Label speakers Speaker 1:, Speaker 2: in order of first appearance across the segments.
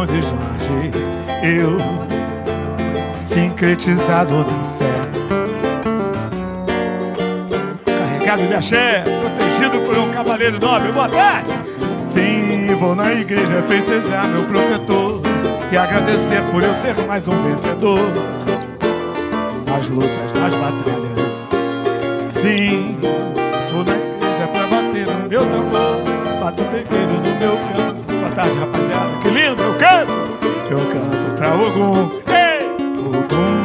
Speaker 1: coração de Jorge, eu, sincretizado na fé, carregado de axé, protegido por um cavaleiro nobre. Boa tarde! Sim, vou na igreja festejar meu protetor e agradecer por eu ser mais um vencedor nas lutas, nas batalhas. Sim, vou na igreja pra bater no meu tambor, bato tempero no meu canto. Boa tarde, rapaziada, que lindo, eu canto pra Ogum. Ei, Ogum.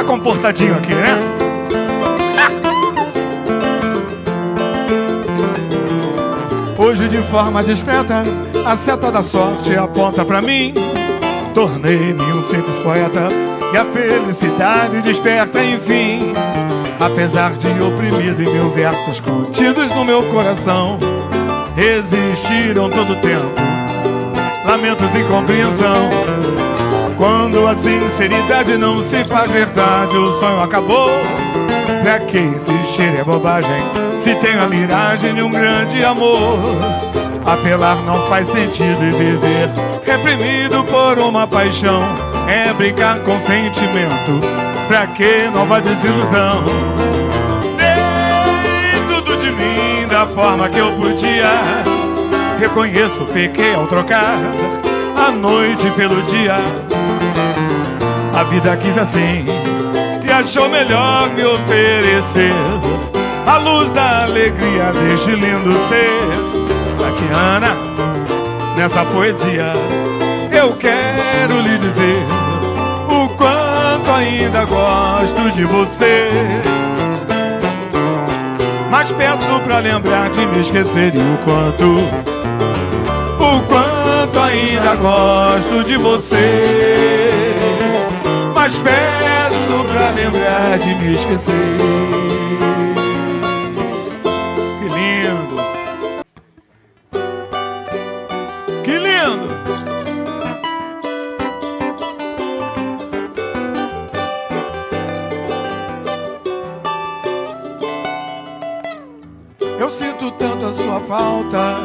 Speaker 1: Comportadinho aqui, né? Hoje de forma discreta, a seta da sorte aponta pra mim. Tornei-me um simples poeta e a felicidade desperta enfim. Apesar de oprimido em mil versos contidos no meu coração, resistiram todo o tempo lamentos e incompreensão. Quando a sinceridade não se faz verdade, o sonho acabou. Pra que insistir é bobagem, se tem a miragem de um grande amor. Apelar não faz sentido e viver reprimido por uma paixão é brincar com sentimento. Pra que nova desilusão? Dei tudo de mim da forma que eu podia. Reconheço, pequei ao trocar a noite pelo dia. A vida quis assim e achou melhor me oferecer a luz da alegria deste lindo ser. Tatiana, nessa poesia eu quero lhe dizer o quanto ainda gosto de você. Mas peço pra lembrar de me esquecer e o quanto ainda gosto de você. Mas peço pra lembrar de me esquecer. Que lindo! Que lindo! Eu sinto tanto a sua falta,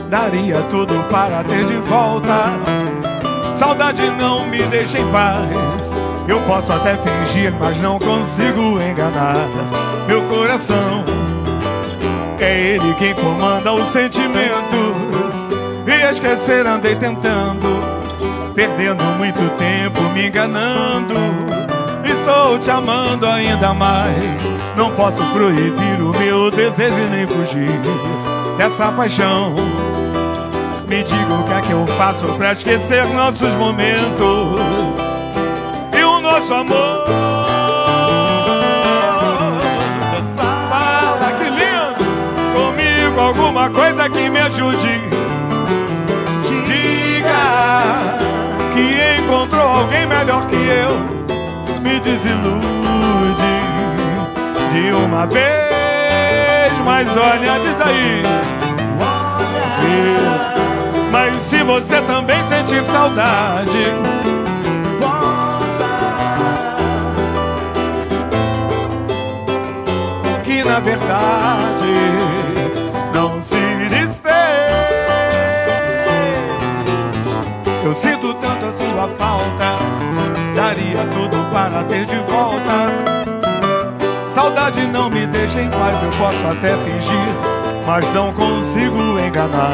Speaker 1: daria tudo para ter de volta. Saudade não me deixa em paz. Eu posso até fingir, mas não consigo enganar meu coração. É ele quem comanda os sentimentos. E esquecer andei tentando, perdendo muito tempo me enganando. Estou te amando ainda mais. Não posso proibir o meu desejo e nem fugir dessa paixão. Me diga o que é que eu faço pra esquecer nossos momentos e o nosso amor. Fala, que lindo, comigo alguma coisa que me ajude. Diga que encontrou alguém melhor que eu. Me desilude de uma vez, mas olha, diz aí. Mas se você também sentir saudade, volta. Que na verdade não se desfez. Eu sinto tanto a sua falta, daria tudo para ter de volta. Saudade não me deixa em paz, eu posso até fingir, mas não consigo enganar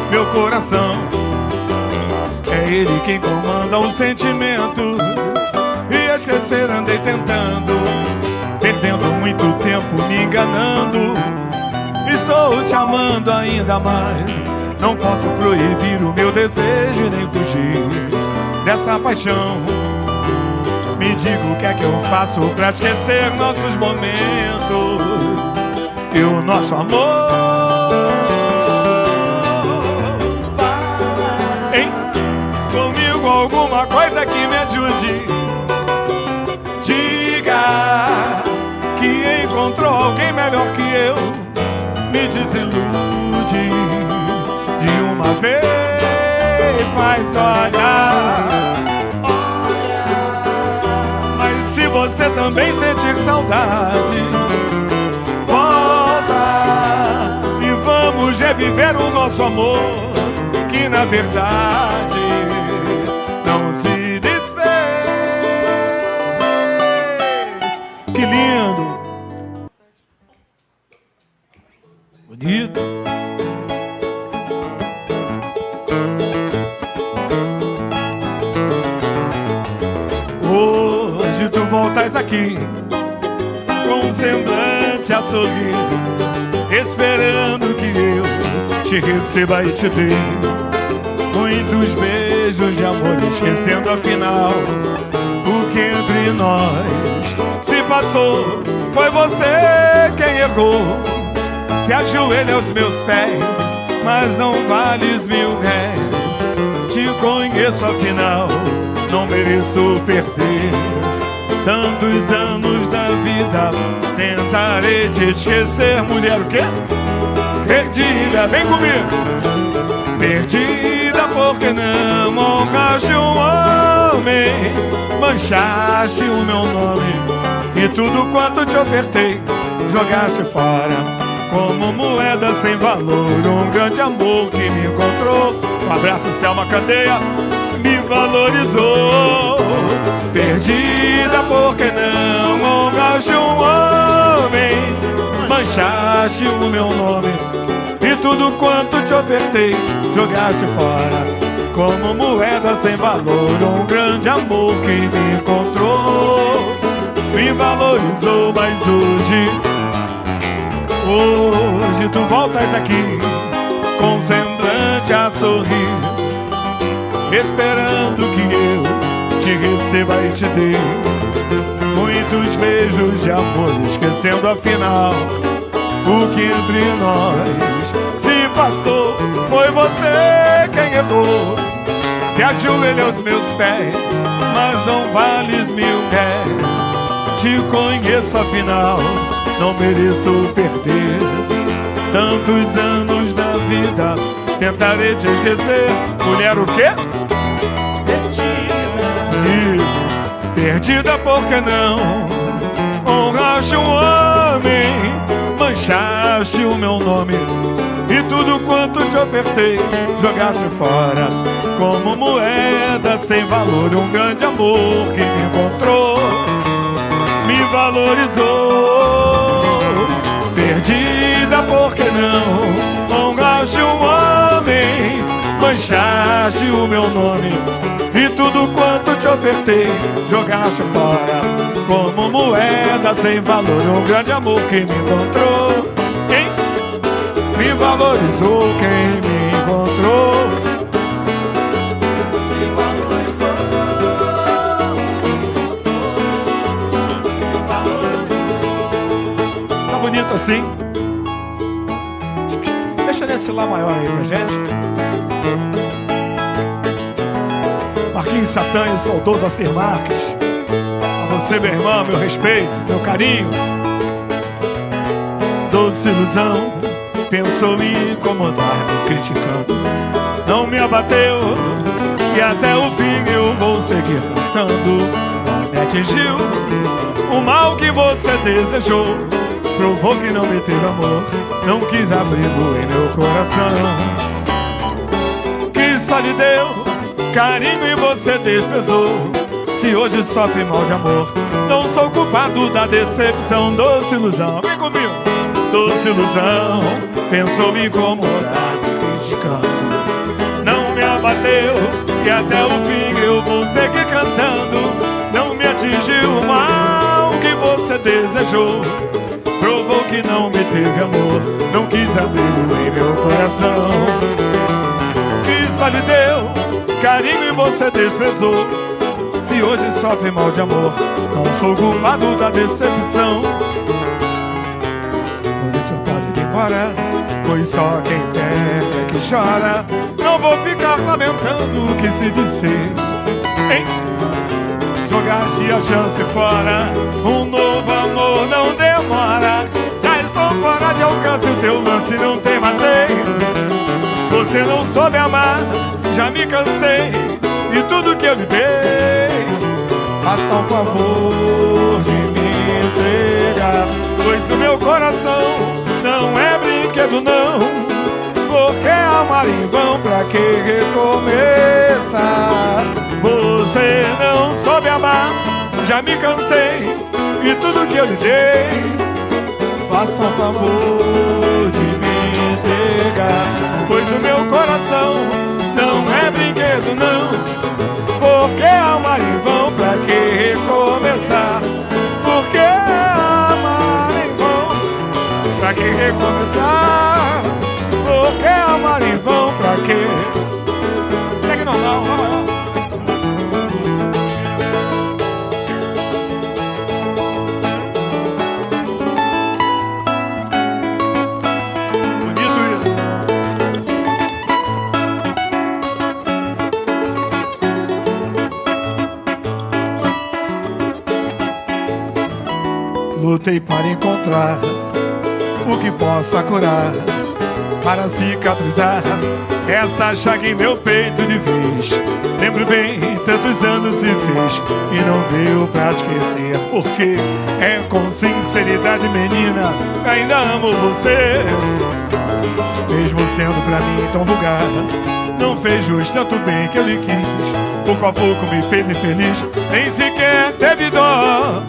Speaker 1: meu coração. É ele quem comanda os sentimentos. E esquecer andei tentando, perdendo muito tempo me enganando. Estou te amando ainda mais. Não posso proibir o meu desejo nem fugir dessa paixão. Me diga o que é que eu faço pra esquecer nossos momentos e o nosso amor. Hein? Comigo alguma coisa que me ajude. Diga que encontrou alguém melhor que eu. Me desilude de uma vez, mas olha, mas se você também sentir saudade, volta e vamos reviver o nosso amor, que na verdade não se desfez. Que lindo, bonito. Hoje tu voltas aqui com um semblante a sorrir, esperando que eu te receba e te dê muitos beijos de amor, esquecendo afinal o que entre nós se passou. Foi você quem errou, se ajoelha aos meus pés, mas não vales 1000 réis. Te conheço afinal, não mereço perder tantos anos da vida. Tentarei te esquecer, mulher, o quê? Perdida, vem comigo. Perdida porque não honraste um homem, manchaste o meu nome e tudo quanto te ofertei jogaste fora como moeda sem valor. Um grande amor que me encontrou, um abraço, Selma Candeia, me valorizou. Perdida porque não honraste um homem, manchaste o meu nome e tudo quanto te ofertei jogaste fora como moeda sem valor. Um grande amor que me encontrou, me valorizou, mas hoje tu voltas aqui com um semblante a sorrir, esperando que eu te receba e te dê muitos beijos de amor, esquecendo afinal o que entre nós se passou. Foi você quem errou, se ajoelha aos meus pés, mas não vales 1000 réis. Te conheço afinal, não mereço perder tantos anos da vida. Tentarei te esquecer, mulher, o quê? Perdida porque não honraste um homem, manchaste o meu nome e tudo quanto te ofertei jogaste fora como moeda sem valor. Um grande amor que me encontrou, me valorizou. Perdida porque não honraste um homem, manchaste o meu nome e tudo quanto te ofertei jogaste fora como moeda sem valor. Um grande amor que me encontrou, quem me valorizou, quem me encontrou, me valorizou, me valorizou. Tá bonito assim? Deixa nesse lá maior aí pra gente. Marquinhos Satã e o saudoso Acir Marques. A você, meu irmão, meu respeito, meu carinho. Doce ilusão, pensou me incomodar, me criticando, não me abateu, e até o fim eu vou seguir cantando. Não me atingiu o mal que você desejou, provou que não me teve amor, não quis abrigo em meu coração, que só lhe deu carinho e você desprezou. Se hoje sofre mal de amor, não sou culpado da decepção. Doce ilusão, vem comigo. Doce ilusão, pensou me incomodar, me criticando, não me abateu, e até o fim eu vou seguir cantando. Não me atingiu o mal que você desejou, provou que não me teve amor, não quis abrigo em meu coração, que só lhe deu carinho e você desprezou. Se hoje sofre mal de amor, não sou culpado da decepção. Por isso pode ir embora, pois só quem perde é que chora. Não vou ficar lamentando o que se desfez, hein? Jogaste a chance fora, um novo amor não demora. Já estou fora de alcance, o seu lance não tem mais vez. Você não soube amar, já me cansei, e tudo que eu lhe dei, faça um favor de me entregar, pois o meu coração não é brinquedo não. Porque amar em vão, pra que recomeçar? Você não soube amar, já me cansei, e tudo que eu lhe dei, faça um favor de me entregar, pois o meu coração não é brinquedo não. Porque amar em vão, pra que recomeçar? Porque amar em vão, pra que recomeçar? Porque amar em vão, pra que? Segue normal, vamos lá. Lutei para encontrar o que possa curar, para cicatrizar essa chaga em meu peito de vez. Lembro bem, tantos anos se fez e não deu pra esquecer. Porque é com sinceridade, menina, ainda amo você. Mesmo sendo pra mim tão vulgar, não fez jus tanto bem que eu lhe quis. Pouco a pouco me fez infeliz, nem sequer teve dó.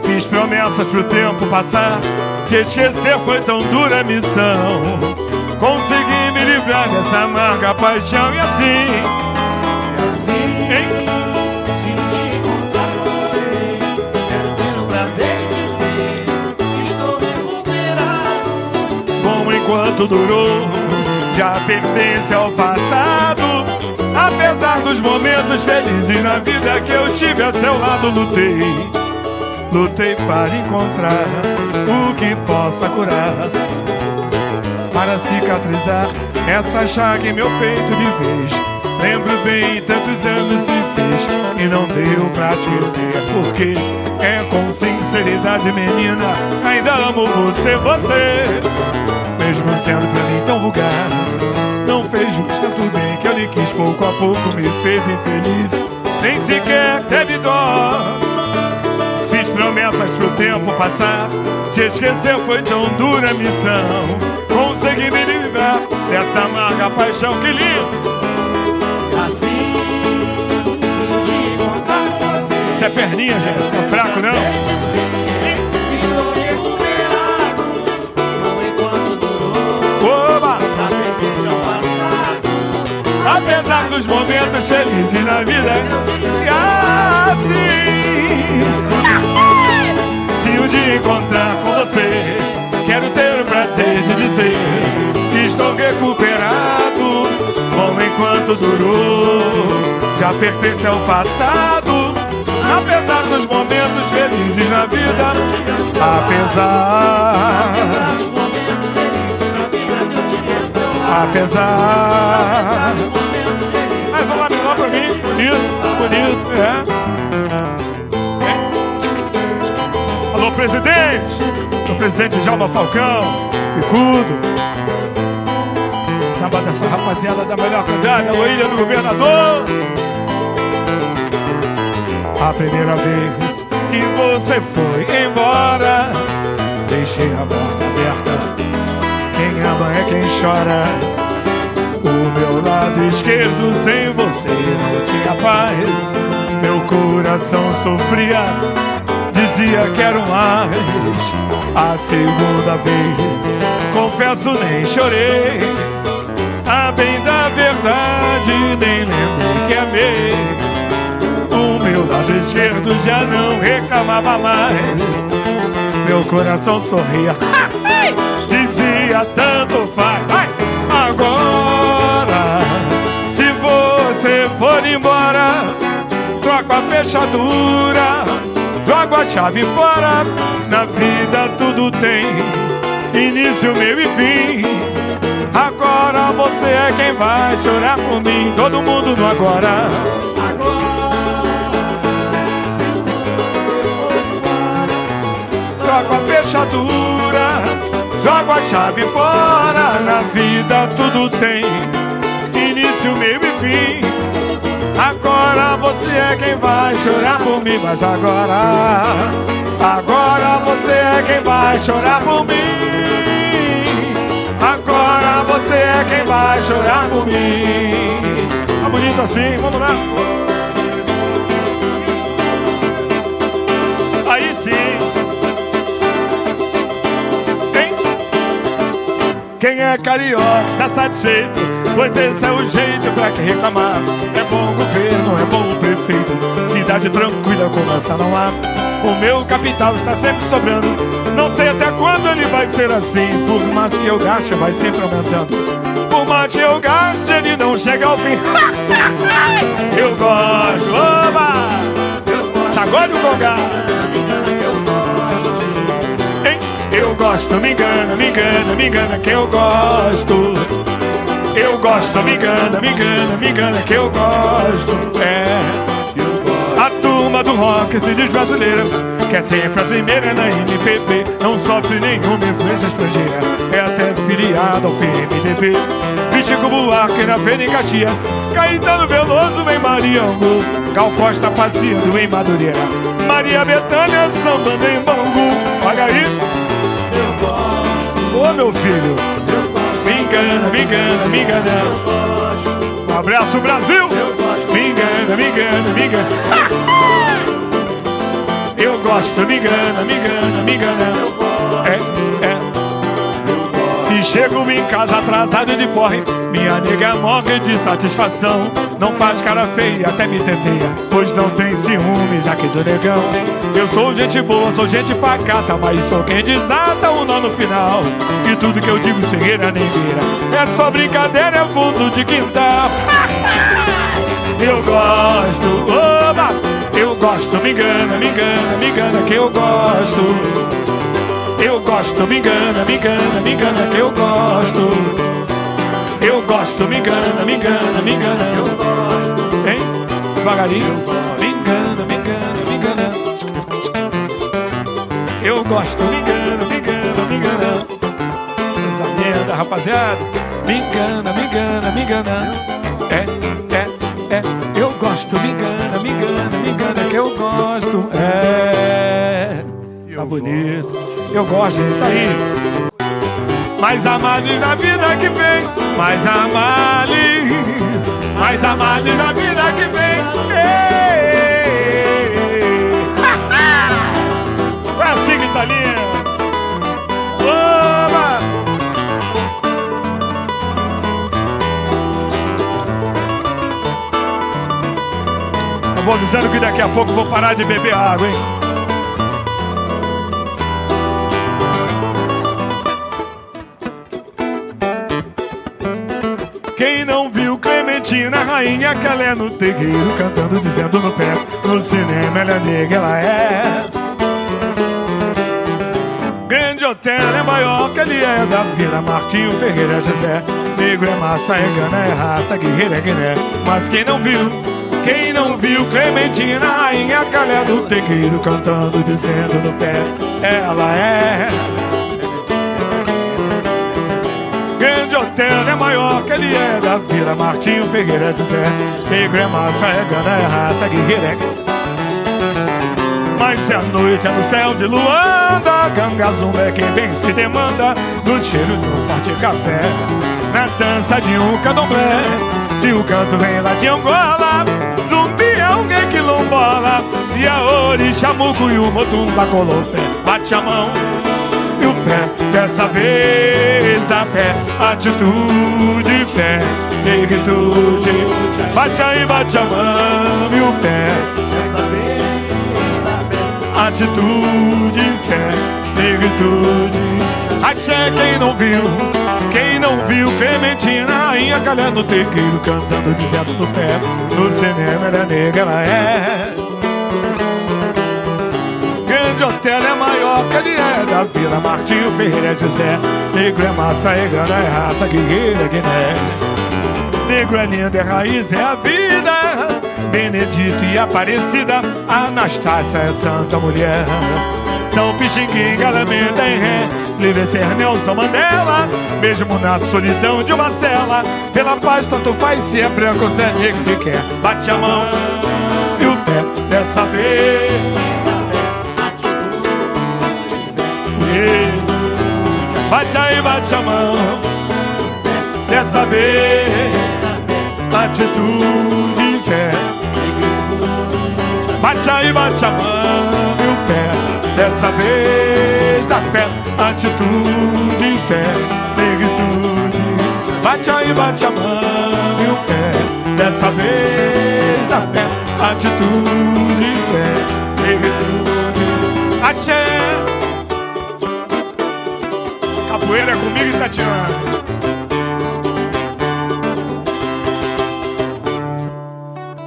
Speaker 1: Fiz promessas pro tempo passar, te esquecer foi tão dura a missão. Consegui me livrar dessa amarga paixão e assim, hein?
Speaker 2: Se um dia encontrar com você, quero ter o prazer de dizer que estou recuperado.
Speaker 1: Bom enquanto durou, já pertence ao passado. Apesar dos momentos felizes na vida que eu tive a seu lado, lutei para encontrar o que possa curar, para cicatrizar essa chaga em meu peito de vez. Lembro bem, tantos anos se fez e não deu pra te esquecer. Porque é com sinceridade, menina, ainda amo você. Mesmo sendo pra mim tão vulgar, não fez jus tanto bem que eu lhe quis. Pouco a pouco me fez infeliz, nem sequer teve dó. Fiz promessas pro tempo passar, te esquecer foi tão dura a missão. Consegui me livrar dessa amarga paixão, que lindo.
Speaker 2: Assim, se um dia encontrar com você,
Speaker 1: Isso é perninha, gente, tá fraco não?
Speaker 2: estou recuperado. Não enquanto durou,
Speaker 1: Oba!
Speaker 2: a pertence ao passado.
Speaker 1: Apesar dos momentos felizes na vida, e assim, se um dia encontrar com você, quero ter o prazer de dizer que estou recuperado. Bom enquanto durou, já pertence ao passado. Apesar dos momentos felizes na vida, apesar
Speaker 2: dos momentos felizes na vida que eu tive a seu lado.
Speaker 1: apesar.
Speaker 2: Dos momentos felizes.
Speaker 1: Mais um lá menor pra mim, bonito, Alô, presidente! O presidente Djalma Falcão, Bicudo. Samba dessa rapaziada da melhor quadrada, a ilha do governador. A primeira vez que você foi embora, deixei a porta aberta. Quem ama é quem chora. O meu lado esquerdo sem você não tinha paz. Meu coração sofria, dizia quero mais. A segunda vez, confesso, nem chorei. A bem da verdade, nem lembrei que amei. O meu lado esquerdo já não reclamava mais. Meu coração sorria, dizia tanto faz. Agora, se você troco a fechadura, jogo a chave fora. Na vida tudo tem início, meio e fim. Agora você é quem vai chorar por mim. Todo mundo no agora. Troco a fechadura, jogo a chave fora. Na vida tudo tem início, meio e fim. Agora você é quem vai chorar por mim. Mas agora você é quem vai chorar por mim. Agora você é quem vai chorar por mim. Tá bonito assim, vamos lá. Aí sim. Quem é carioca está satisfeito, pois esse é o jeito pra quem reclamar. É bom governo, é bom prefeito, cidade tranquila como essa não há. O meu capital está sempre sobrando, não sei até quando ele vai ser assim. Por mais que eu gaste, vai sempre aumentando. Por mais que eu gaste, ele não chega ao fim. Eu gosto, oba! Sacode o congá. Eu gosto, me engana, me engana, me engana que eu gosto. Eu gosto, me engana, me engana, me engana que eu gosto. A turma do rock se diz brasileira, que é sempre a primeira na MPB. Não sofre nenhuma influência estrangeira, é até filiado ao PMDB. Chico Buarque na Pena em Caxias, Caetano Veloso em Mariango, Gal Costa passeando em Madureira, Maria Bethânia sambando em Bangu. Olha aí. Ô meu filho, me engana, me engana, me engana. Um abraço Brasil. Me engana, me engana, me engana. Eu gosto, me engana, me engana, me engana. Se chego em casa atrasado de porre, minha nega morre de satisfação. Não faz cara feia, até me tenteia, pois não tem ciúmes aqui do negão. Eu sou gente boa, sou gente pacata, mas sou quem desata o nó no final. E tudo que eu digo sem ira nem vira, é só brincadeira, é fundo de quintal. Eu gosto, oba! Eu gosto, me engana, me engana, me engana que eu gosto. Eu gosto, me engana, me engana, me engana que eu gosto. Eu gosto, me engana, me engana, me engana que eu gosto. Hein? Devagarinho. Me engana, me engana, me engana. Eu gosto, me engana, me engana, me engana. Essa merda, rapaziada. Me engana, me engana, me engana. Eu gosto, me engana, me engana, me engana que eu gosto. Tá bonito. Eu gosto, está aí. Mais amales na vida que vem, mais amales na vida que vem. Vai assim, Guitalinha. Oba! Eu vou avisando que daqui a pouco eu vou parar de beber água, hein? Quem não viu Clementina, rainha que ela é no terreiro, cantando, dizendo no pé, no cinema ela é negra, ela é. Grande hotel é maior que ele é da Vila Martinho Ferreira José. Negro é massa, é gana, é raça, guerreira é guiné. Mas quem não viu Clementina, rainha que ela é no terreiro, cantando, dizendo no pé, ela é. Grande hotel é maior que ele é da Vila Martinho Ferreira José. Negro é massa, é gana, é raça, guerreira é guiné. Mas se a noite é no céu de Luanda, ganga zumba é quem vem se demanda, no cheiro de um forte café, na dança de um candomblé. Se o canto vem lá de Angola, zumbi é alguém quilombola, e a orixamuco e o motumba colofé. Bate a mão e o pé, dessa vez dá pé, atitude, fé, negritude. Bate aí, bate a mão e o pé, dessa vez dá pé, atitude, fé, negritude. Axé, quem não viu Clementina, rainha calhando no terreiro, cantando, dizendo no pé, no cinema ela é negra, ela é. Portela é maior que ele é. Da Vila Martinho, Ferreira é José. Negro é massa, é gana, é raça, guerreira, Guiné. Negro é lindo, é raiz, é a vida. Benedito e Aparecida, Anastácia é santa mulher. São Pixinguinha, Alameda e Ré, livre ser Nelson Mandela. Mesmo na solidão de uma cela, pela paz tanto faz se é branco ou se é negro que quer. Bate a mão e o pé dessa vez. Bate aí, bate a mão dessa vez. Atitude que é. Bate aí, bate a mão e o pé dessa vez. Da pé, atitude, fé, negritude. Bate aí, bate a mão e o pé dessa vez. Da pé, atitude, fé, negritude. Axé. Capoeira é comigo e Tatiana.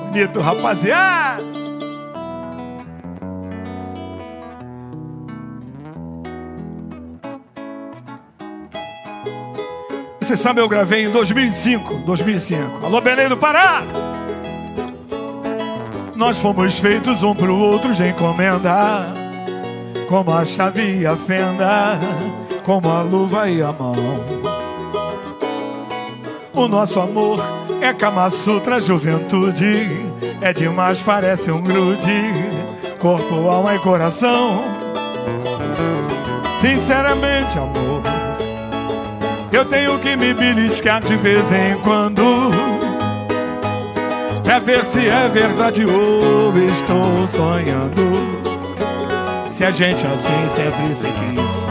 Speaker 1: Bonito, rapaziada. Esse samba eu gravei em 2005. Alô, Belém do Pará. Nós fomos feitos um pro outro de encomenda, como a chave e a fenda, como a luva e a mão. O nosso amor é Kama Sutra, juventude. É demais, parece um grude, corpo, alma e coração. Sinceramente, amor, eu tenho que me beliscar de vez em quando, pra ver se é verdade ou estou sonhando. Se a gente assim sempre se quis,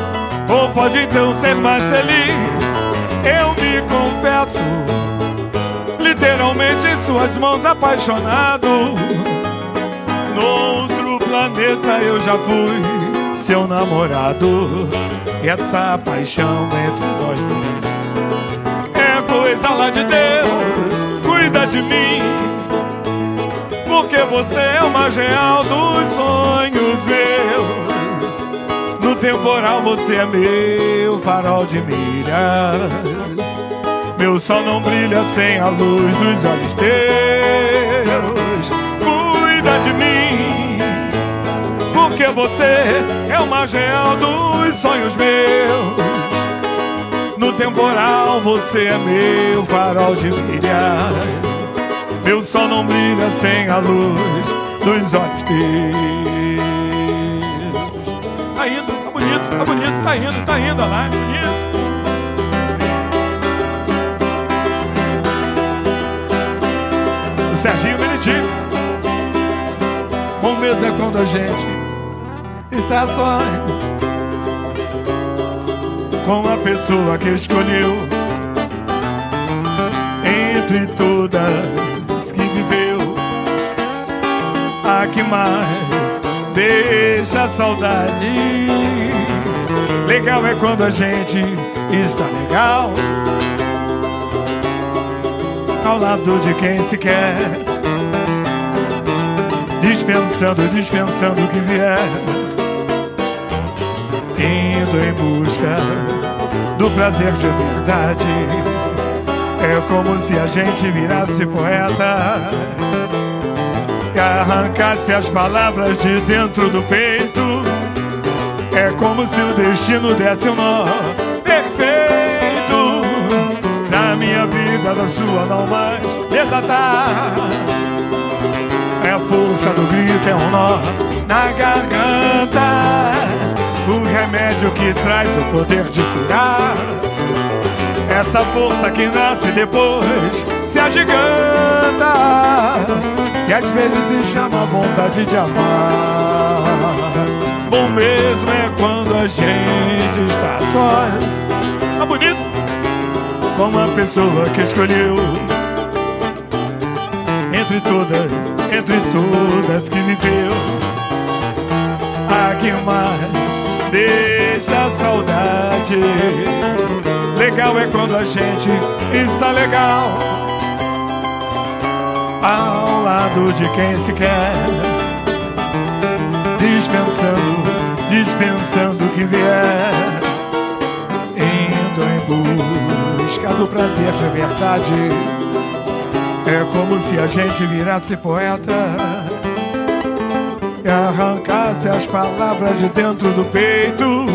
Speaker 1: ou pode então ser mais feliz. Eu me confesso, literalmente em suas mãos, apaixonado. Noutro planeta eu já fui seu namorado. E essa paixão entre nós dois é coisa lá de Deus. Cuida de mim, porque você é o mais real dos sonhos meus. No temporal você é meu farol de milhas. Meu sol não brilha sem a luz dos olhos teus. Cuida de mim, porque você é o mais real dos sonhos meus. No temporal você é meu farol de milhas. Meu sol não brilha sem a luz dos olhos teus. Tá indo, tá bonito, tá indo, olha lá, bonito. Serginho Benedito. Momento é quando a gente está sós, com a pessoa que escolheu entre todas que viveu. A que mais deixa a saudade. Legal é quando a gente está legal, ao lado de quem se quer, dispensando o que vier, indo em busca do prazer de verdade. É como se a gente virasse poeta e arrancasse as palavras de dentro do peito. É como se o destino desse um nó perfeito na minha vida, da sua não mais desatar. É a força do grito, é um nó na garganta, o remédio que traz o poder de curar. Essa força que nasce depois se agiganta e às vezes se chama vontade de amar. Bom mesmo é quando a gente está sós, tá bonito, como a pessoa que escolheu entre todas que viveu. A que mais deixa a saudade. Legal é quando a gente está legal, ao lado de quem se quer, dispensando o que vier, indo em busca do prazer de verdade. É como se a gente virasse poeta e arrancasse as palavras de dentro do peito.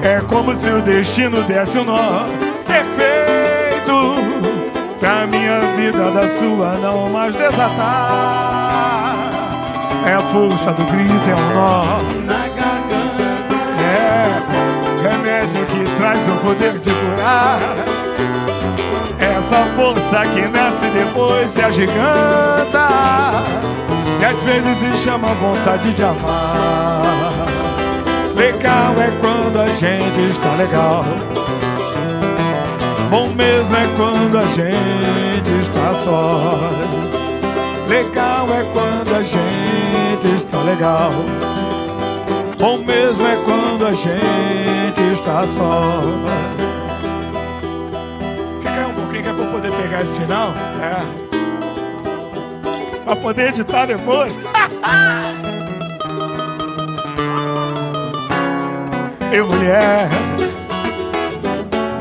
Speaker 1: É como se o destino desse um nó perfeito pra minha vida da sua não mais desatar. É a força do grito, é um nó
Speaker 2: na garganta,
Speaker 1: é remédio que traz o poder de curar. Essa força que nasce depois se agiganta e às vezes se chama vontade de amar. Legal é quando a gente está legal, bom mesmo é quando a gente está sós. Legal é quando a gente está legal, bom mesmo é quando a gente está sós. Fica aí um pouquinho que é pra eu poder pegar esse final. Pra poder editar depois. Eu, mulher,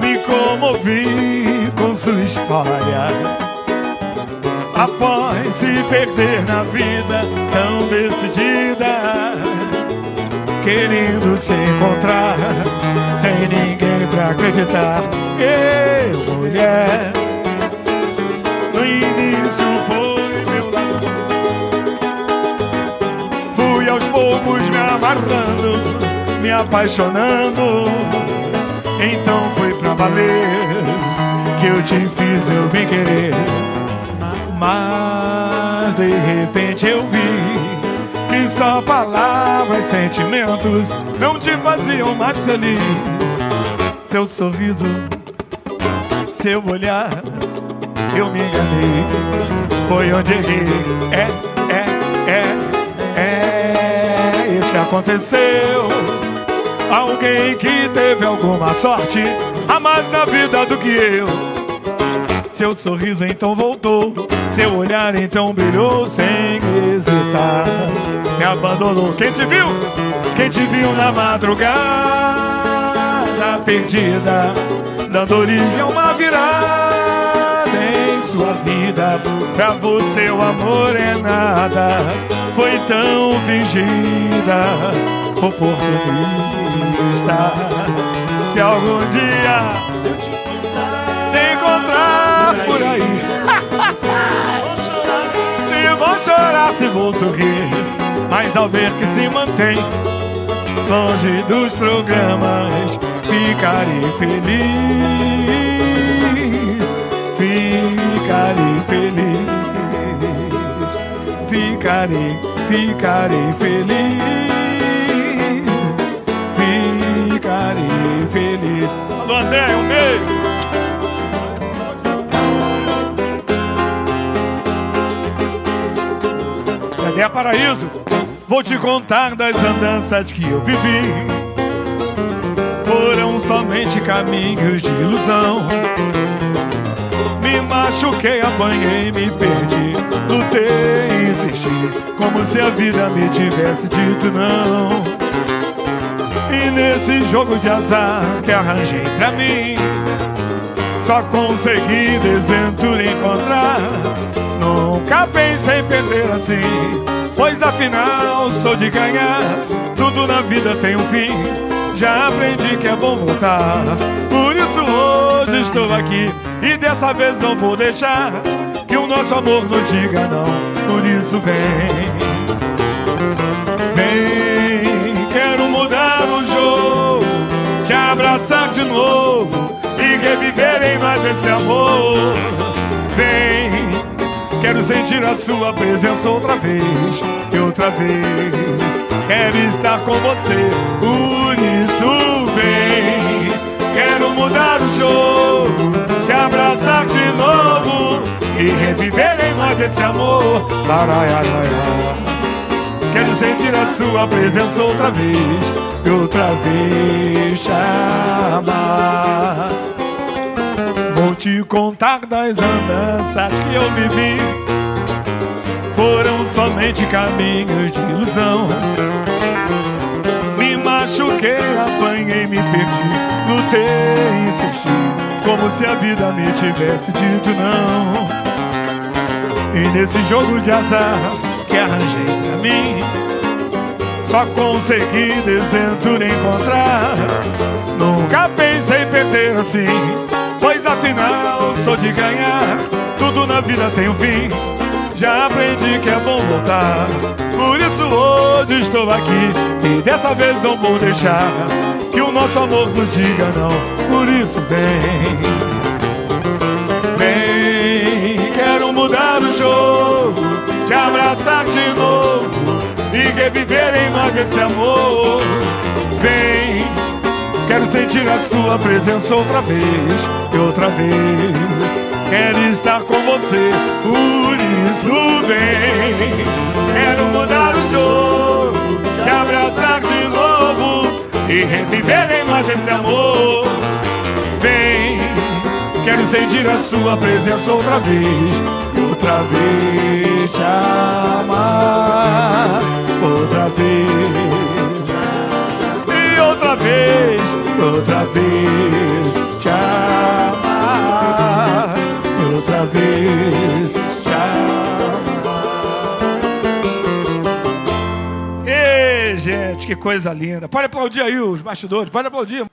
Speaker 1: me comovi com sua história. Após se perder na vida tão decidida, querendo se encontrar sem ninguém pra acreditar. Eu, mulher, no início foi meu lado, fui aos poucos me amarrando, me apaixonando. Então foi pra valer que eu te fiz eu bem querer. Mas de repente eu vi que só palavras, sentimentos não te faziam mais feliz. Seu sorriso, seu olhar, eu me enganei, foi onde errei. Isso que aconteceu. Alguém que teve alguma sorte a mais na vida do que eu. Seu sorriso então voltou, seu olhar então brilhou sem hesitar. Me abandonou. Quem te viu? Quem te viu na madrugada perdida, dando origem a uma virada em sua vida. Pra você o amor é nada, foi tão fingida, oportunista. Se algum dia
Speaker 2: eu te
Speaker 1: encontrar por aí, se vou chorar, se vou sorrir, mas ao ver que se mantém longe dos programas, ficarei feliz, ficarei feliz, ficarei feliz, ficarei feliz. Alô, André, um beijo. Cadê a Paraíso? Vou te contar das andanças que eu vivi. Foram somente caminhos de ilusão. Me machuquei, apanhei, me perdi, lutei, insisti, como se a vida me tivesse dito não. E nesse jogo de azar que arranjei pra mim, só consegui desventura encontrar. Nunca pensei em perder assim, pois afinal sou de ganhar. Tudo na vida tem um fim, já aprendi que é bom voltar. Por isso hoje estou aqui e dessa vez não vou deixar que o nosso amor nos diga não. Por isso vem, vem, quero mudar o jogo, te abraçar de novo e reviver em nós esse amor. Vem, quero sentir a sua presença outra vez e outra vez. Quero estar com você, por isso vem. Quero mudar o jogo, te abraçar de novo e reviver em nós esse amor. Quero sentir a sua presença outra vez e outra vez chamar. Vou te contar das andanças que eu vivi. Foram somente caminhos de ilusão. Me machuquei, apanhei, me perdi, lutei, insisti, como se a vida me tivesse dito não. E nesse jogo de azar que arranjei pra mim, só consegui desventura encontrar. Nunca pensei perder assim, pois afinal sou de ganhar. Tudo na vida tem um fim, já aprendi que é bom voltar. Por isso hoje estou aqui, e dessa vez não vou deixar que o nosso amor nos diga não. Por isso vem, vem, quero mudar o jogo, te abraçar de novo e reviver em nós esse amor. Vem, quero sentir a sua presença outra vez e outra vez. Quero estar com você, por isso vem. Quero mudar o jogo, te abraçar de novo e reviver em nós esse amor. Vem, quero sentir a sua presença outra vez e outra vez te amar. Outra vez e outra vez te amar. Outra vez te amar. Ei, gente, que coisa linda. Pode aplaudir aí os bastidores, pode aplaudir.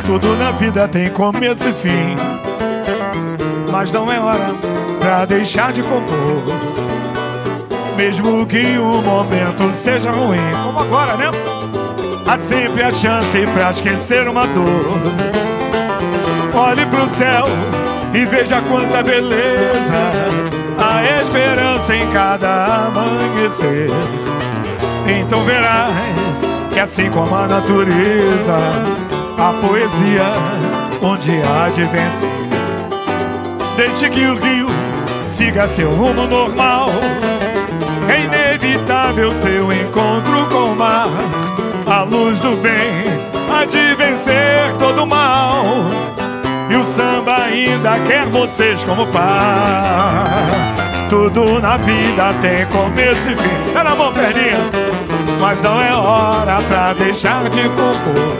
Speaker 1: Tudo na vida tem começo e fim, mas não é hora pra deixar de compor. Mesmo que o momento seja ruim, como agora, né? Há sempre a chance pra esquecer uma dor. Olhe pro céu e veja quanta beleza, a esperança em cada amanhecer. Então verás que assim como a natureza, a poesia onde há de vencer. Deixe que o rio siga seu rumo normal, é inevitável seu encontro com o mar. A luz do bem há de vencer todo o mal, e o samba ainda quer vocês como par. Tudo na vida tem começo e fim. É na mão, perninha. Mas não é hora pra deixar de compor.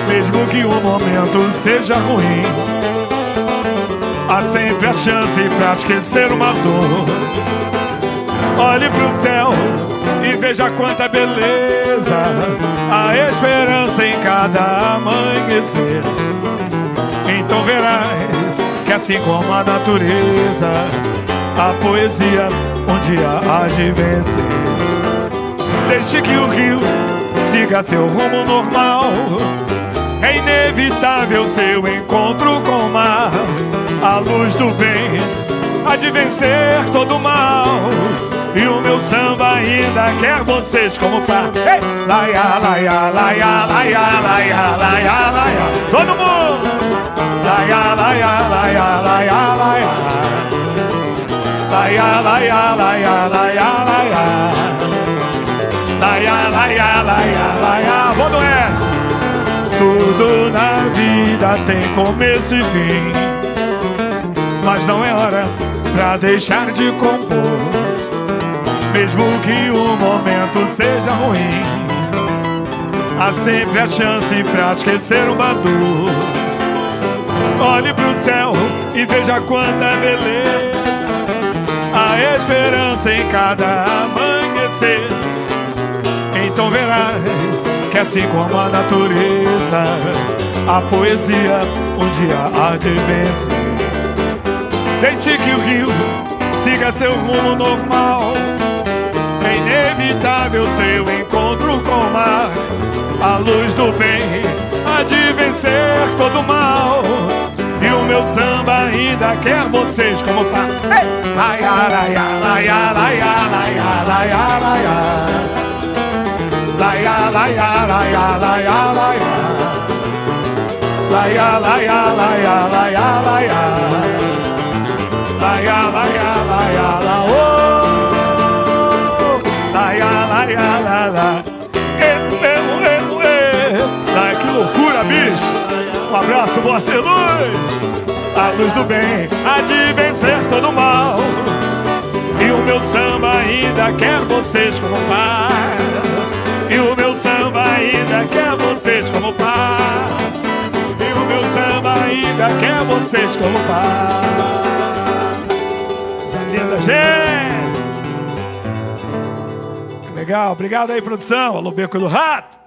Speaker 1: Mesmo que o momento seja ruim, há sempre a chance pra esquecer uma dor. Olhe pro céu e veja quanta beleza, a esperança em cada amanhecer. Então verás que assim como a natureza, a poesia um dia há de vencer. Deixe que o rio siga seu rumo normal, é inevitável seu encontro com o mar. A luz do bem há de vencer todo o mal, e o meu samba ainda quer vocês como par. Ei! Laia, laia, laia, laia, laia, laia, laia. Todo mundo! Laia, laia, laia, laia, laia. Laia, laia, laia, laia, laia. Laia, laia, laia, laia. Vou no S. Tudo na vida tem começo e fim, mas não é hora pra deixar de compor. Mesmo que o momento seja ruim, há sempre a chance pra esquecer uma dor. Olhe pro céu e veja quanta beleza, a esperança em cada amanhecer. Então verás que assim como a natureza, a poesia um dia há de vencer. Deixe que o rio siga seu rumo normal, é inevitável seu encontro com o mar. A luz do bem há de vencer todo o mal, e o meu samba ainda quer vocês como par. Laia, laia, laia, laia, laia, laia, laia. Laia, laia, laia, laia, laia. Laia, laia, laia, laia, laia. Laia, laia, laia, laia. Laia, laia, laia. Laia, que loucura, bicho. Um abraço, Boa Luz. a luz do bem há de vencer todo o mal. E o meu samba ainda quer vocês como par. E o meu samba ainda quer vocês como par. E o meu samba ainda quer vocês como par. Essa linda gente. Legal, obrigado aí, produção. Alô, Beco do Rato.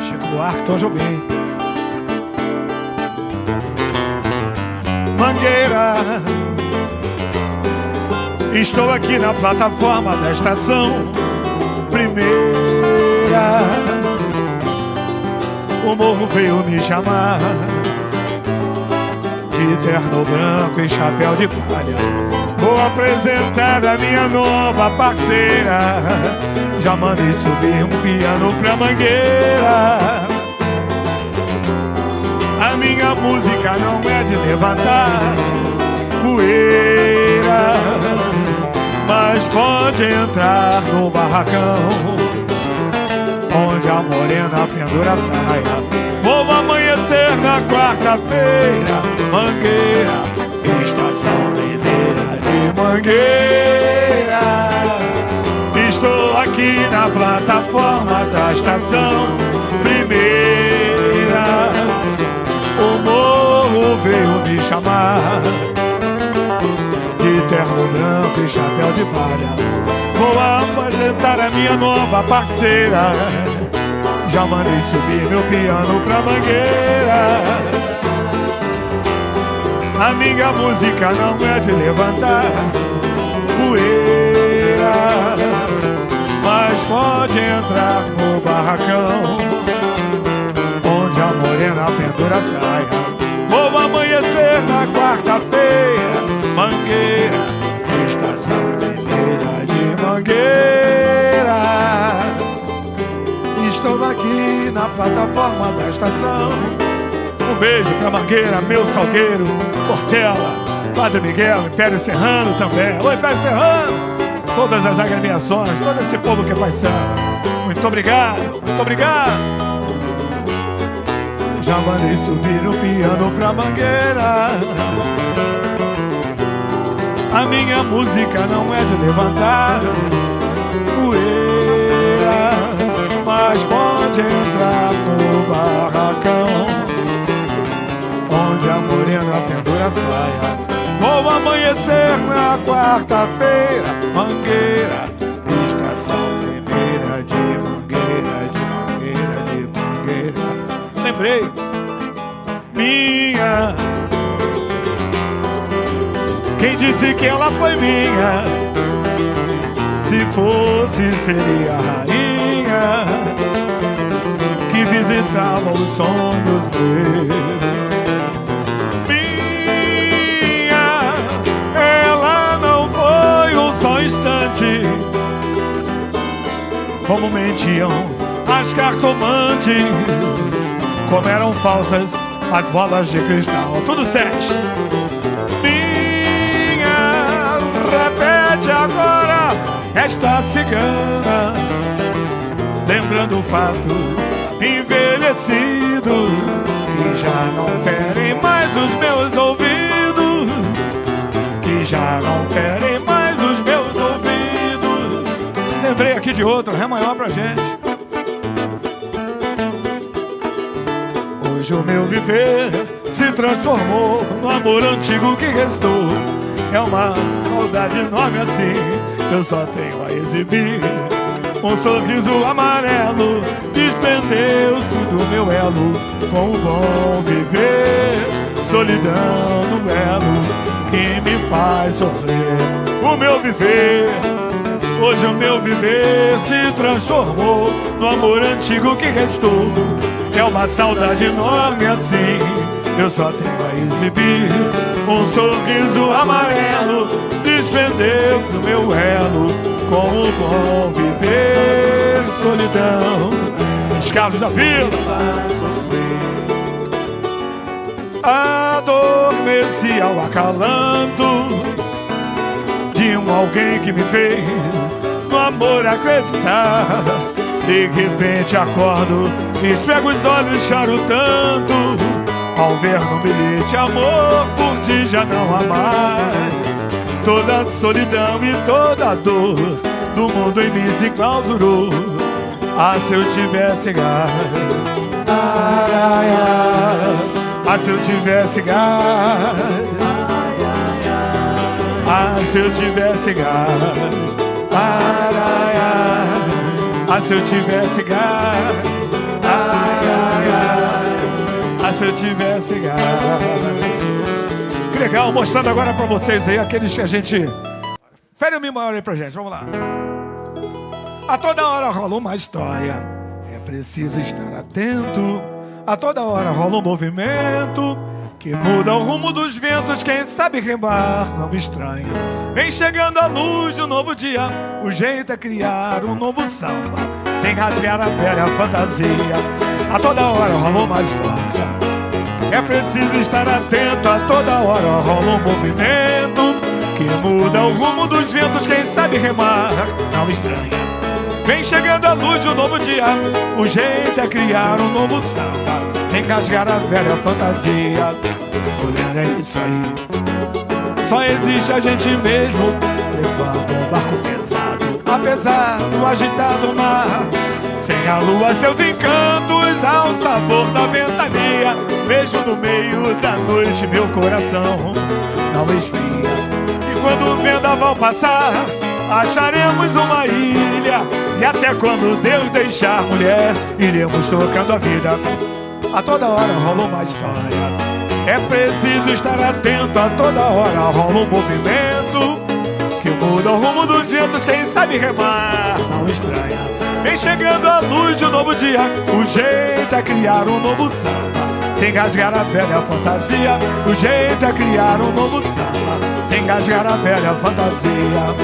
Speaker 1: Chico Buarque, Tom Jobim. Mangueira, estou aqui na plataforma da estação primeira. O morro veio me chamar, de terno branco e chapéu de palha. Vou apresentar a minha nova parceira. Já mandei subir um piano pra Mangueira. A minha música não é de levantar poeira, mas pode entrar no barracão onde a morena pendura a saia. Vou amanhecer na quarta-feira, Mangueira, estação primeira de Mangueira. Estou aqui na plataforma da estação primeira. O morro veio me chamar, de terno branco e chapéu de palha. Vou apresentar a minha nova parceira. Já mandei subir meu piano pra Mangueira. A minha música não é de levantar poeira, mas pode entrar no barracão onde a morena pendura a saia. Vou amanhecer na quarta-feira, Mangueira, estação primeira de Mangueira. Estou aqui na plataforma da estação. Um beijo pra Mangueira, meu Salgueiro, Portela, Padre Miguel, Império Serrano também. Oi, Império Serrano! Todas as agremiações, todo esse povo que faz samba. Muito obrigado, muito obrigado. Já mandei subir o piano pra Mangueira. A minha música não é de levantar poeira, mas pode entrar no barracão onde a morena pendura a saia. Vou amanhecer na quarta-feira, Mangueira, estação primeira de Mangueira, de Mangueira, de Mangueira. Lembrei, minha. Quem disse que ela foi minha? Se fosse, seria a rainha que visitava os sonhos meus. Minha, ela não foi um só instante, como mentiam as cartomantes, como eram falsas as bolas de cristal. Tudo 7. Minha, repete agora esta cigana, lembrando fatos envelhecidos que já não ferem mais os meus ouvidos, que já não ferem mais os meus ouvidos. Lembrei aqui de outro, Ré maior pra gente. Hoje o meu viver se transformou no amor antigo que restou. É uma saudade enorme assim, eu só tenho a exibir. Um sorriso amarelo desprendeu-se do meu elo com o bom viver. Solidão no elo que me faz sofrer. O meu viver, hoje o meu viver se transformou no amor antigo que restou. É uma saudade enorme assim, eu só tenho a exibir. Um sorriso amarelo desprendeu do meu elo com o bom viver. Solidão, escravos da vila. Adormeci ao acalanto de um alguém que me fez no amor acreditar. De repente acordo, esfrego os olhos charutando, ao ver no bilhete amor por ti já não há mais. Toda a solidão e toda a dor do mundo em mim se clausurou. Ah, se eu tivesse gás, ah, se eu tivesse gás, ah, se eu tivesse gás, ah, se eu tivesse gás, ah, se eu tivesse gás. Que legal, mostrando agora pra vocês aí aqueles que a gente... Fere o Mi maior aí pra gente, vamos lá. A toda hora rola uma história, é preciso estar atento. A toda hora rola um movimento que muda o rumo dos ventos. Quem sabe remar não me estranha. Vem chegando a luz de um novo dia, o jeito é criar um novo samba, sem rasgar a velha fantasia. A toda hora rola uma história, é preciso estar atento. A toda hora rola um movimento que muda o rumo dos ventos. Quem sabe remar não me estranha. Vem chegando a luz de um novo dia, o jeito é criar um novo samba, sem rasgar a velha fantasia. Mulher, é isso aí, só existe a gente mesmo, levando um barco pesado, apesar do agitado mar. Sem a lua, seus encantos, ao sabor da ventania. Mesmo no meio da noite, meu coração não esfria. E quando o vendaval passar, acharemos uma ilha. E até quando Deus deixar, mulher, iremos tocando a vida. A toda hora rola uma história, é preciso estar atento. A toda hora rola um movimento que muda o rumo dos ventos. Quem sabe remar não estranha. Vem chegando a luz de um novo dia, o jeito é criar um novo samba, sem rasgar a velha fantasia. O jeito é criar um novo samba, sem rasgar a velha fantasia.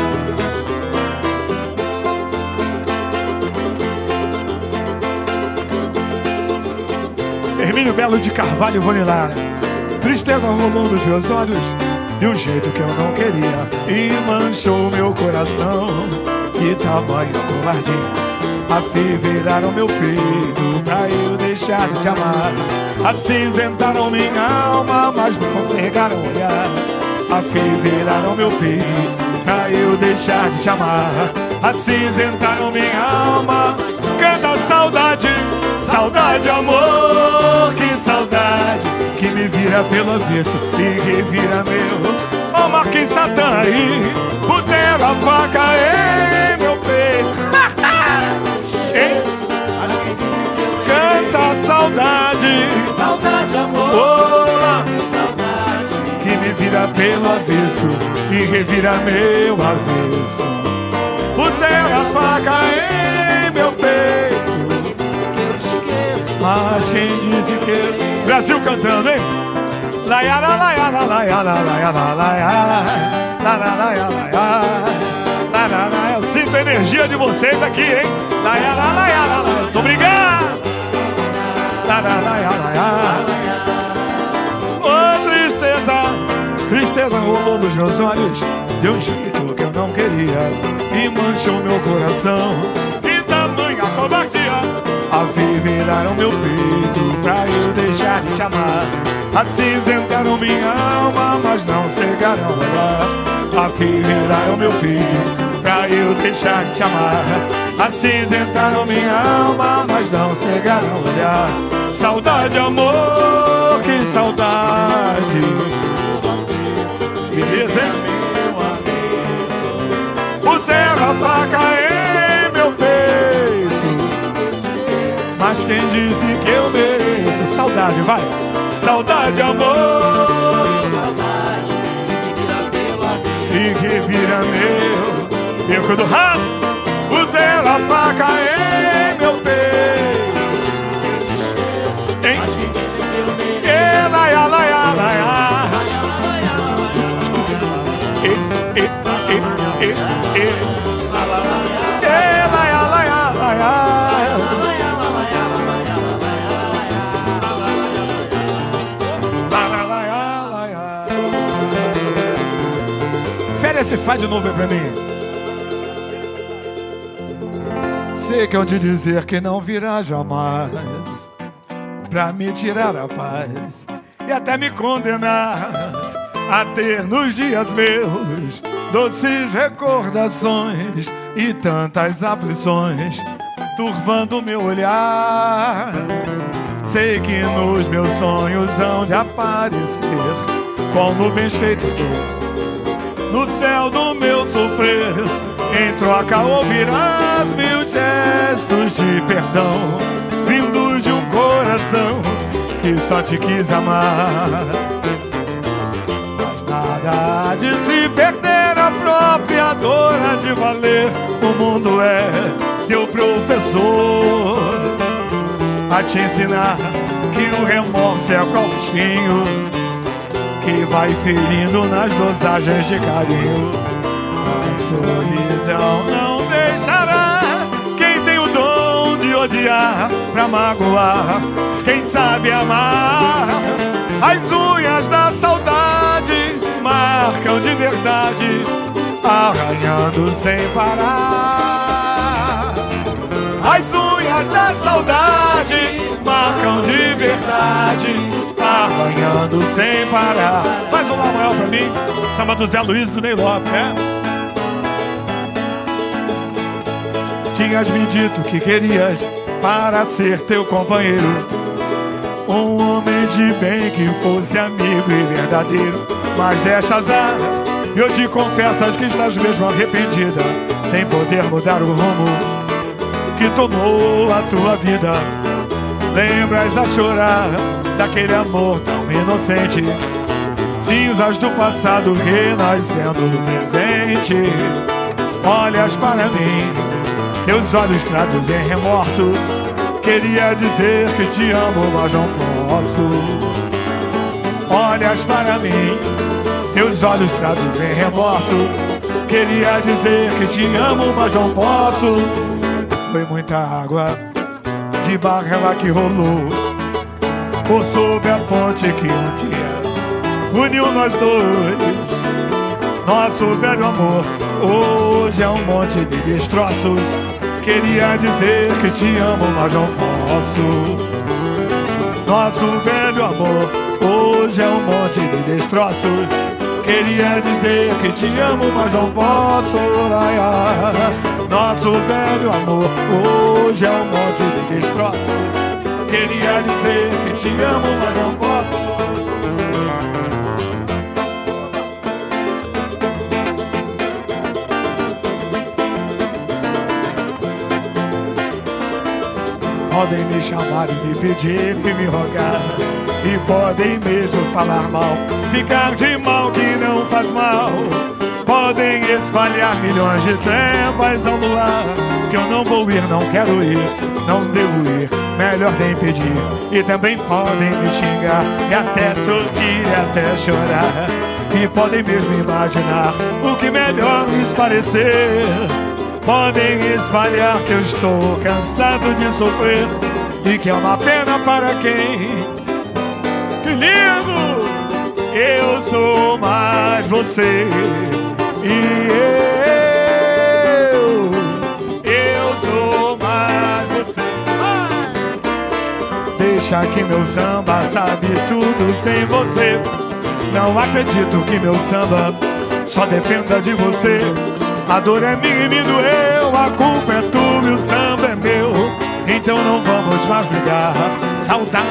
Speaker 1: Hermínio Belo de Carvalho Vonilara. Tristeza rolou nos meus olhos de um jeito que eu não queria e manchou meu coração. Que tamanha covardia, afiveiraram meu peito pra eu deixar de te amar. Acinzentaram minha alma, mas não cegaram o olhar. Afiveiraram meu peito pra eu deixar de te amar. Acinzentaram minha alma. Canta saudade, saudade, amor, que saudade, que me vira pelo avesso e revira meu. Ó, Marquinhos Satã aí, puseram a faca em meu peito. Canta saudade,
Speaker 2: Saudade, amor,
Speaker 1: oh,
Speaker 2: que saudade,
Speaker 1: que me vira pelo avesso e revira meu avesso. Puseram a faca em meu peito, mas quem disse que... Brasil cantando, hein? Laiara, laiara, laiara, laiara, laiara, laiara, laiara, laiara. Eu sinto a energia de vocês aqui, hein? Laiara, laiara, laiara. Muito obrigado! Laiara, laiara, laiara. Oh, tristeza, tristeza rolou nos meus olhos de um jeito que eu não queria e manchou meu coração. Que tamanha covardia, afiveiraram meu peito pra eu deixar de te amar. Acinzentaram minha alma, mas não cegaram o olhar. Afiveiraram meu peito pra eu deixar de te amar. Acinzentaram minha alma, mas não cegaram o olhar. Saudade, amor, que saudade, beleza, hein? Puseram a faca em meu peito, mas quem disse que eu mereço? Saudade, vai! Saudade, amor,
Speaker 2: saudade,
Speaker 1: e revira meu beco do rabo. Puseram a faca em meu peito,
Speaker 2: mas quem disse que eu mereço?
Speaker 1: Laia, laia, laia. Fere esse fá de novo aí pra mim. sei que onde dizer que não virá jamais pra me tirar a paz e até me condenar a ter nos dias meus doces recordações e tantas aflições turvando meu olhar. Sei que nos meus sonhos hão de aparecer com nuvens feitas no céu do meu sofrer. Em troca ouvirás mil gestos de perdão vindos de um coração que só te quis amar. Mas nada de se perder a própria dor há de valer. O mundo é teu professor a te ensinar que o remorso é qual espinho que vai ferindo nas dosagens de carinho. A solidão não deixará quem tem o dom de odiar pra magoar quem sabe amar. As unhas da saudade marcam de verdade, arranhando sem parar. As unhas da saudade marcam de verdade, arranhando sem parar. Faz um lá maior pra mim, samba do Zé Luiz do Ney Lopes, né? Tinhas me dito que querias para ser teu companheiro, um homem de bem que fosse amigo e verdadeiro. Mas deste azar e hoje confessas que estás mesmo arrependida, sem poder mudar o rumo que tomou a tua vida. Lembras a chorar daquele amor tão inocente, cinzas do passado renascendo no presente. Olhas para mim, teus olhos traduzem remorso. Queria dizer que te amo, mas não posso. Olhas para mim, teus olhos traduzem remorso. Queria dizer que te amo, mas não posso. Foi muita água de barrela que rolou por sob a ponte que um dia uniu nós dois. Nosso velho amor hoje é um monte de destroços. Queria dizer que te amo, mas não posso. Nosso velho amor hoje é um monte de destroços. Queria dizer que te amo, mas não posso. Ai, ai. Nosso velho amor hoje é um monte de destroços. Queria dizer que te amo, mas não posso. Podem me chamar e me pedir e me rogar, e podem mesmo falar mal, ficar de mal que não faz mal. Podem espalhar milhões de trevas ao luar, que eu não vou ir, não quero ir, não devo ir, melhor nem pedir. E também podem me xingar, e até sorrir, e até chorar, e podem mesmo imaginar o que melhor lhes parecer. Podem espalhar que eu estou cansado de sofrer e que é uma pena para quem. Que lindo! Eu sou mais você e eu sou mais você. Deixa que meu samba sabe tudo sem você. Não acredito que meu samba só dependa de você. A dor é minha e me doeu, a culpa é tua e o samba é meu. Então não vamos mais brigar. Saudade.